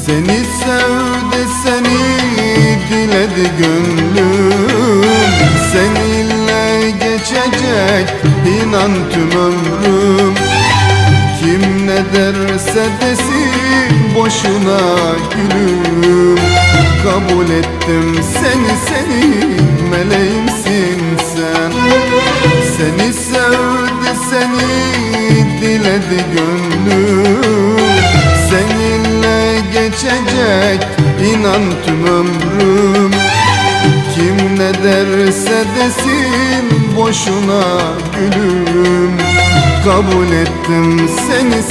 Seni sevdi, seni diledi gönlüm. Seninle geçecek inan tüm ömrüm. Kim ne derse desin boşuna gülüm. Kabul ettim seni meleğimsin sen. Seni sevdi, seni diledi gönlüm. Seninle geçecek inan tüm ömrüm. Kim ne derse desin boşuna gülüm. Kabul ettim seni